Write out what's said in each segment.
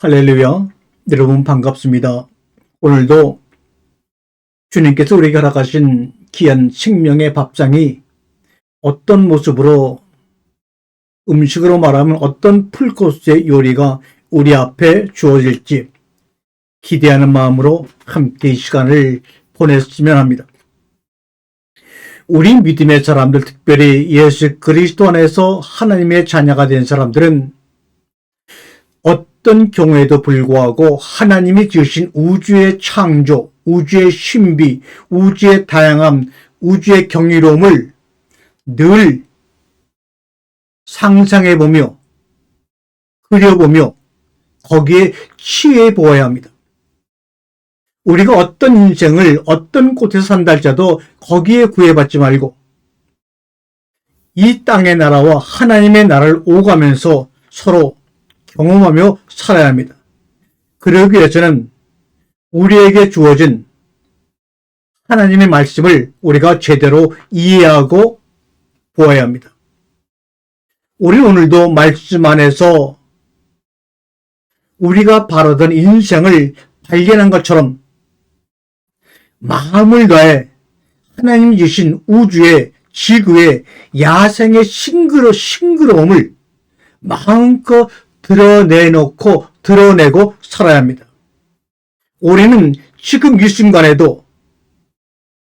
할렐루야, 여러분 반갑습니다. 오늘도 주님께서 우리에게 허락하신 귀한 생명의 밥상이 어떤 모습으로 음식으로 말하면 어떤 풀코스의 요리가 우리 앞에 주어질지 기대하는 마음으로 함께 이 시간을 보냈으면 합니다. 우리 믿음의 사람들, 특별히 예수 그리스도 안에서 하나님의 자녀가 된 사람들은 어떤 경우에도 불구하고 하나님이 지으신 우주의 창조, 우주의 신비, 우주의 다양함, 우주의 경이로움을 늘 상상해보며 그려보며 거기에 취해 보아야 합니다. 우리가 어떤 인생을 어떤 곳에서 산다 할지라도 거기에 구애받지 말고 이 땅의 나라와 하나님의 나라를 오가면서 서로 경험하며 살아야 합니다. 그러기 위해서는 우리에게 주어진 하나님의 말씀을 우리가 제대로 이해하고 보아야 합니다. 우리 오늘도 말씀 안에서 우리가 바라던 인생을 발견한 것처럼 마음을 다해 하나님 주신 우주의 지구의 야생의 싱그러움을 마음껏 드러내고 살아야 합니다. 우리는 지금 이 순간에도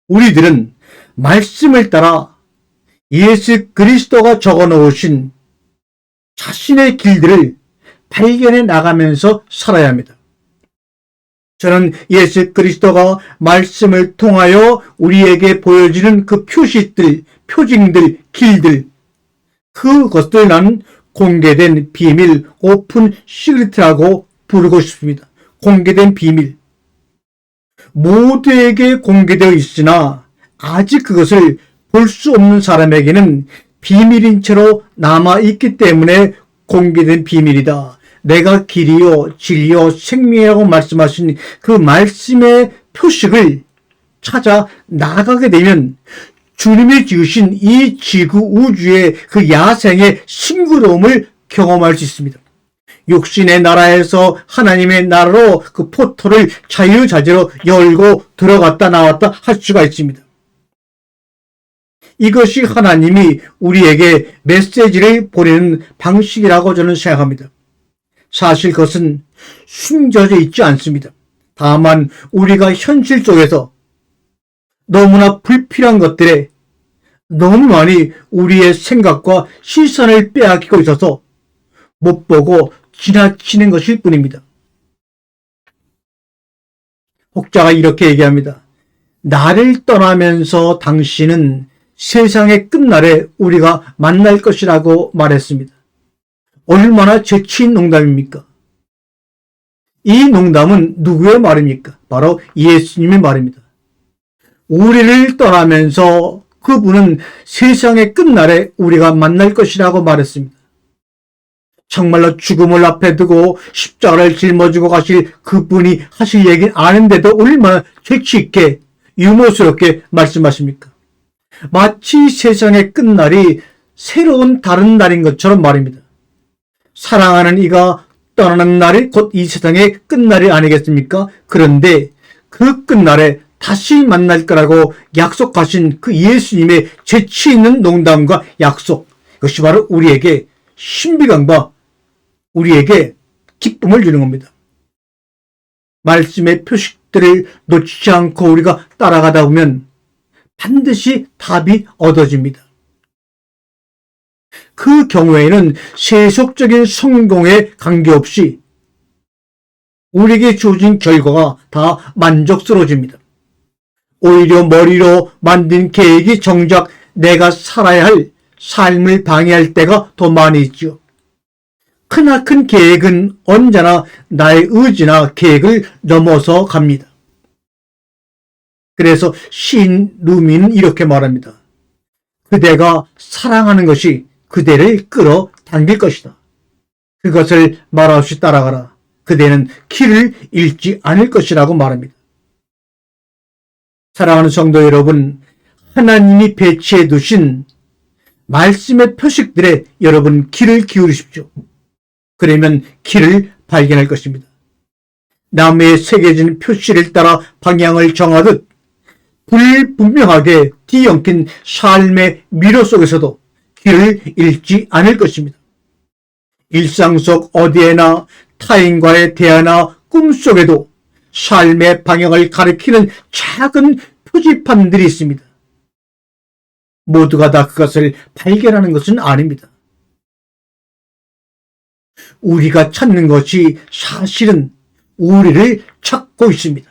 우리들은 말씀을 따라 예수 그리스도가 적어 놓으신 자신의 길들을 발견해 나가면서 살아야 합니다. 저는 예수 그리스도가 말씀을 통하여 우리에게 보여지는 그 표식들, 표징들, 길들, 그것들 나는 공개된 비밀, 오픈 시크릿이라고 부르고 싶습니다. 공개된 비밀. 모두에게 공개되어 있으나 아직 그것을 볼 수 없는 사람에게는 비밀인 채로 남아있기 때문에 공개된 비밀이다. 내가 길이요, 진리요, 생명이라고 말씀하신 그 말씀의 표식을 찾아 나가게 되면 주님이 지으신 이 지구 우주의 그 야생의 싱그러움을 경험할 수 있습니다. 육신의 나라에서 하나님의 나라로 그 포토를 자유자재로 열고 들어갔다 나왔다 할 수가 있습니다. 이것이 하나님이 우리에게 메시지를 보내는 방식이라고 저는 생각합니다. 사실 그것은 숨겨져 있지 않습니다. 다만 우리가 현실 속에서 너무나 불필요한 것들에 너무 많이 우리의 생각과 시선을 빼앗기고 있어서 못 보고 지나치는 것일 뿐입니다. 혹자가 이렇게 얘기합니다. 나를 떠나면서 당신은 세상의 끝날에 우리가 만날 것이라고 말했습니다. 얼마나 재치인 농담입니까? 이 농담은 누구의 말입니까? 바로 예수님의 말입니다. 우리를 떠나면서 그분은 세상의 끝날에 우리가 만날 것이라고 말했습니다. 정말로 죽음을 앞에 두고 십자가를 짊어지고 가실 그분이 하실 얘기는 아는데도 얼마나 재치있게 유머스럽게 말씀하십니까? 마치 세상의 끝날이 새로운 다른 날인 것처럼 말입니다. 사랑하는 이가 떠나는 날이 곧 이 세상의 끝날이 아니겠습니까? 그런데 그 끝날에 다시 만날 거라고 약속하신 그 예수님의 재치 있는 농담과 약속, 그것이 바로 우리에게 신비감과 우리에게 기쁨을 주는 겁니다. 말씀의 표식들을 놓치지 않고 우리가 따라가다 보면 반드시 답이 얻어집니다. 그 경우에는 세속적인 성공에 관계없이 우리에게 주어진 결과가 다 만족스러워집니다. 오히려 머리로 만든 계획이 정작 내가 살아야 할 삶을 방해할 때가 더 많이 있죠. 크나큰 계획은 언제나 나의 의지나 계획을 넘어서 갑니다. 그래서 시인 루미는 이렇게 말합니다. 그대가 사랑하는 것이 그대를 끌어당길 것이다. 그것을 말없이 따라가라. 그대는 길을 잃지 않을 것이라고 말합니다. 사랑하는 성도 여러분, 하나님이 배치해 두신 말씀의 표식들에 여러분 귀를 기울이십시오. 그러면 길을 발견할 것입니다. 나무에 새겨진 표시를 따라 방향을 정하듯 불분명하게 뒤엉킨 삶의 미로 속에서도 길을 잃지 않을 것입니다. 일상 속 어디에나 타인과의 대화나 꿈속에도 삶의 방향을 가리키는 작은 표지판들이 있습니다. 모두가 다 그것을 발견하는 것은 아닙니다. 우리가 찾는 것이 사실은 우리를 찾고 있습니다.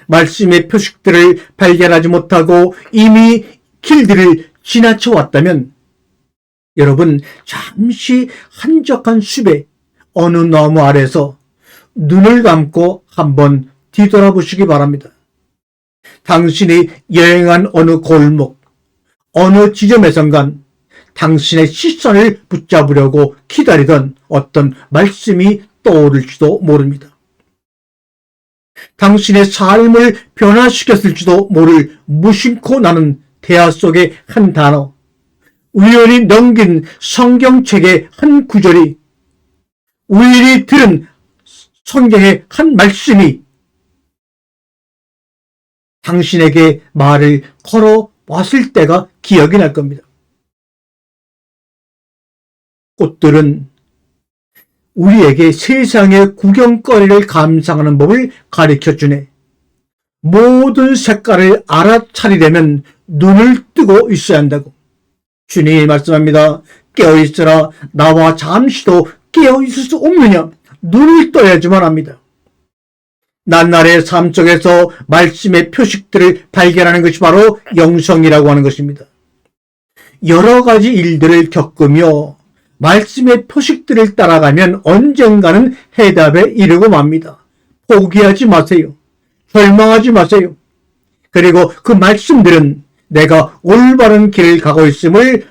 말씀의 표식들을 발견하지 못하고 이미 길들을 지나쳐 왔다면 여러분 잠시 한적한 숲에 어느 나무 아래서 눈을 감고 한번 뒤돌아보시기 바랍니다. 당신이 여행한 어느 골목, 어느 지점에선간 당신의 시선을 붙잡으려고 기다리던 어떤 말씀이 떠오를지도 모릅니다. 당신의 삶을 변화시켰을지도 모를 무심코 나는 대화 속의 한 단어, 우연히 넘긴 성경책의 한 구절이, 우연히 들은 성경의 한 말씀이 당신에게 말을 걸어왔을 때가 기억이 날 겁니다. 꽃들은 우리에게 세상의 구경거리를 감상하는 법을 가르쳐주네. 모든 색깔을 알아차리려면 눈을 뜨고 있어야 한다고. 주님이 말씀합니다. 깨어있으라. 나와 잠시도 깨어있을 수 없느냐. 눈을 떠야지만 합니다. 낱날의 삶 속에서 말씀의 표식들을 발견하는 것이 바로 영성이라고 하는 것입니다. 여러 가지 일들을 겪으며 말씀의 표식들을 따라가면 언젠가는 해답에 이르고 맙니다. 포기하지 마세요. 절망하지 마세요. 그리고 그 말씀들은 내가 올바른 길을 가고 있음을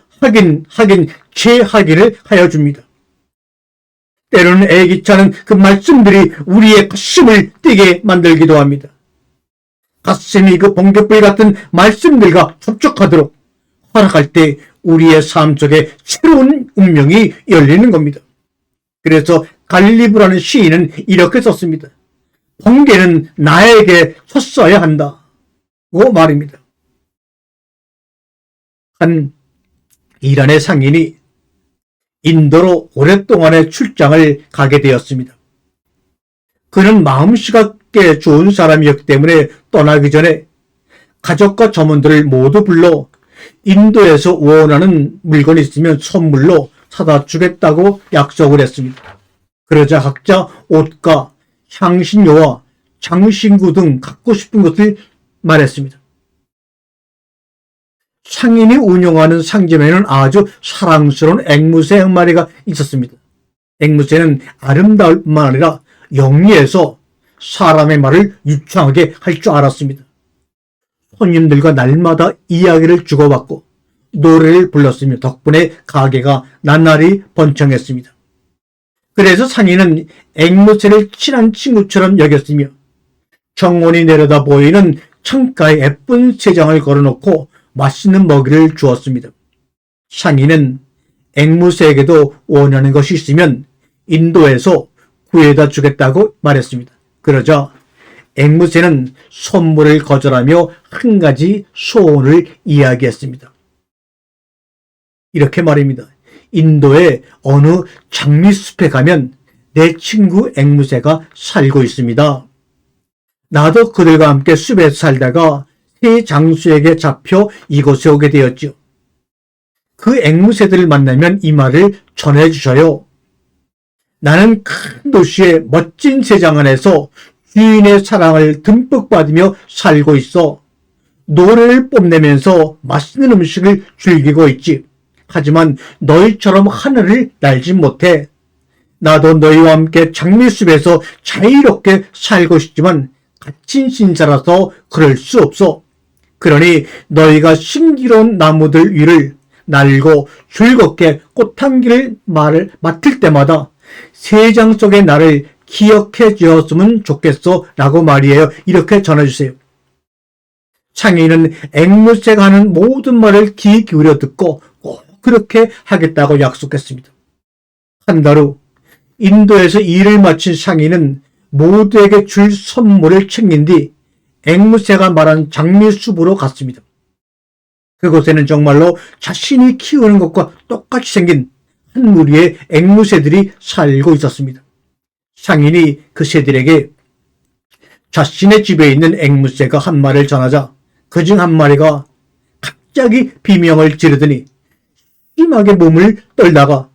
재확인을 하여 줍니다. 때로는 애기차는 그 말씀들이 우리의 가슴을 뛰게 만들기도 합니다. 가슴이 그 번갯불 같은 말씀들과 접촉하도록 허락할 때 우리의 삶 속에 새로운 운명이 열리는 겁니다. 그래서 갈리브라는 시인은 이렇게 썼습니다. 번개는 나에게 쳤어야 한다고 말입니다. 한 이란의 상인이 인도로 오랫동안의 출장을 가게 되었습니다. 그는 마음씨가 좋은 사람이었기 때문에 떠나기 전에 가족과 점원들을 모두 불러 인도에서 원하는 물건이 있으면 선물로 사다 주겠다고 약속을 했습니다. 그러자 각자 옷과 향신료와 장신구 등 갖고 싶은 것을 말했습니다. 상인이 운영하는 상점에는 아주 사랑스러운 앵무새 한 마리가 있었습니다. 앵무새는 아름다울 뿐만 아니라 영리해서 사람의 말을 유창하게 할 줄 알았습니다. 손님들과 날마다 이야기를 주고받고 노래를 불렀으며 덕분에 가게가 나날이 번창했습니다. 그래서 상인은 앵무새를 친한 친구처럼 여겼으며 정원이 내려다 보이는 창가에 예쁜 새장을 걸어놓고 맛있는 먹이를 주었습니다. 상인은 앵무새에게도 원하는 것이 있으면 인도에서 구해다 주겠다고 말했습니다. 그러자 앵무새는 선물을 거절하며 한 가지 소원을 이야기했습니다. 이렇게 말입니다. 인도의 어느 장미숲에 가면 내 친구 앵무새가 살고 있습니다. 나도 그들과 함께 숲에서 살다가 새 장수에게 잡혀 이곳에 오게 되었죠. 그 앵무새들을 만나면 이 말을 전해주셔요. 나는 큰 도시의 멋진 새장 안에서 주인의 사랑을 듬뿍 받으며 살고 있어. 노래를 뽐내면서 맛있는 음식을 즐기고 있지. 하지만 너희처럼 하늘을 날진 못해. 나도 너희와 함께 장미숲에서 자유롭게 살고 싶지만 갇힌 신사라서 그럴 수 없어. 그러니 너희가 신기로운 나무들 위를 날고 즐겁게 꽃향기를 맡을 때마다 세장 속의 나를 기억해 주었으면 좋겠어 라고 말이에요. 이렇게 전해주세요. 상인은 앵무새가 하는 모든 말을 귀 기울여 듣고 꼭 그렇게 하겠다고 약속했습니다. 한 달 후 인도에서 일을 마친 상인은 모두에게 줄 선물을 챙긴 뒤 앵무새가 말한 장미숲으로 갔습니다. 그곳에는 정말로 자신이 키우는 것과 똑같이 생긴 한 무리의 앵무새들이 살고 있었습니다. 상인이 그 새들에게 자신의 집에 있는 앵무새가 한 마리를 전하자 그중 한 마리가 갑자기 비명을 지르더니 심하게 몸을 떨다가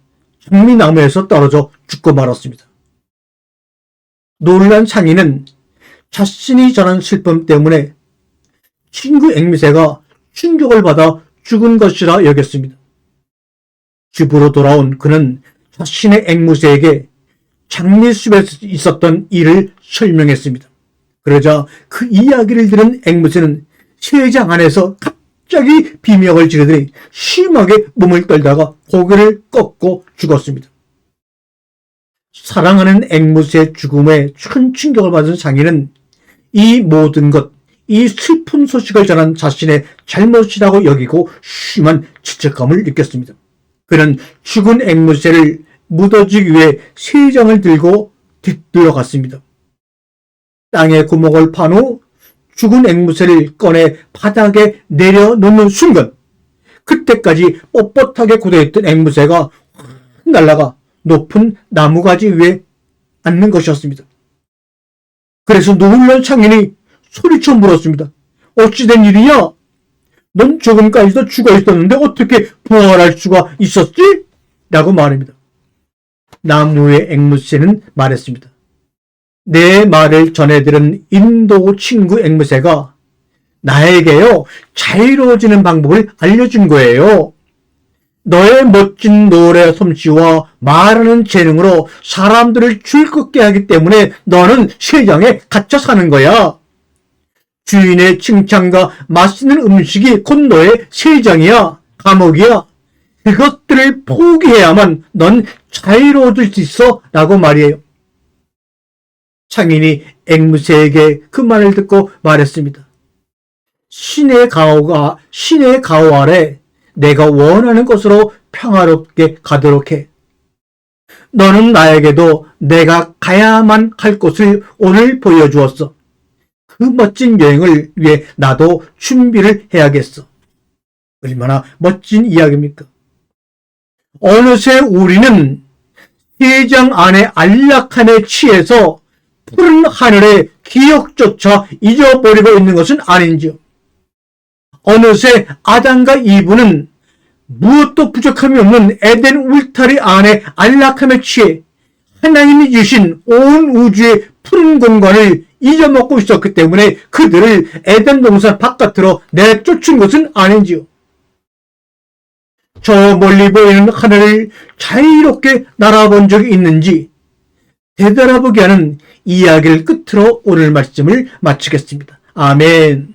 장미나무에서 떨어져 죽고 말았습니다. 놀란 상인은 자신이 전한 슬픔 때문에 친구 앵무새가 충격을 받아 죽은 것이라 여겼습니다. 집으로 돌아온 그는 자신의 앵무새에게 장미숲에 있었던 일을 설명했습니다. 그러자 그 이야기를 들은 앵무새는 새장 안에서 갑자기 비명을 지르더니 심하게 몸을 떨다가 고개를 꺾고 죽었습니다. 사랑하는 앵무새의 죽음에 큰 충격을 받은 상인은 이 모든 것, 이 슬픈 소식을 전한 자신의 잘못이라고 여기고 심한 죄책감을 느꼈습니다. 그는 죽은 앵무새를 묻어주기 위해 새장을 들고 뒤돌아갔습니다. 땅에 구멍을 판 후 죽은 앵무새를 꺼내 바닥에 내려놓는 순간 그때까지 뻣뻣하게 굳어있던 앵무새가 날아가 높은 나무가지 위에 앉는 것이었습니다. 그래서 놀란 상인이 소리쳐 물었습니다. 어찌된 일이냐? 넌 조금까지도 죽어 있었는데 어떻게 부활할 수가 있었지? 라고 말합니다. 나무의 앵무새는 말했습니다. 내 말을 전해들은 인도 친구 앵무새가 나에게요 자유로워지는 방법을 알려준 거예요. 너의 멋진 노래 솜씨와 말하는 재능으로 사람들을 즐겁게 하기 때문에 너는 세상에 갇혀 사는 거야. 주인의 칭찬과 맛있는 음식이 곧 너의 세상이야, 감옥이야. 그것들을 포기해야만 넌 자유로워질 수 있어 라고 말이에요. 상인이 앵무새에게 그 말을 듣고 말했습니다. 신의 가호 아래 내가 원하는 곳으로 평화롭게 가도록 해. 너는 나에게도 내가 가야만 할 곳을 오늘 보여주었어. 그 멋진 여행을 위해 나도 준비를 해야겠어. 얼마나 멋진 이야기입니까? 어느새 우리는 세상 안의 안락함에 취해서 푸른 하늘의 기억조차 잊어버리고 있는 것은 아닌지요. 어느새 아담과 이브는 무엇도 부족함이 없는 에덴 울타리 안에 안락함에 취해 하나님이 주신 온 우주의 푸른 공간을 잊어먹고 있었기 때문에 그들을 에덴 동산 바깥으로 내쫓은 것은 아닌지요. 저 멀리 보이는 하늘을 자유롭게 날아본 적이 있는지 되돌아보게 하는 이야기를 끝으로 오늘 말씀을 마치겠습니다. 아멘.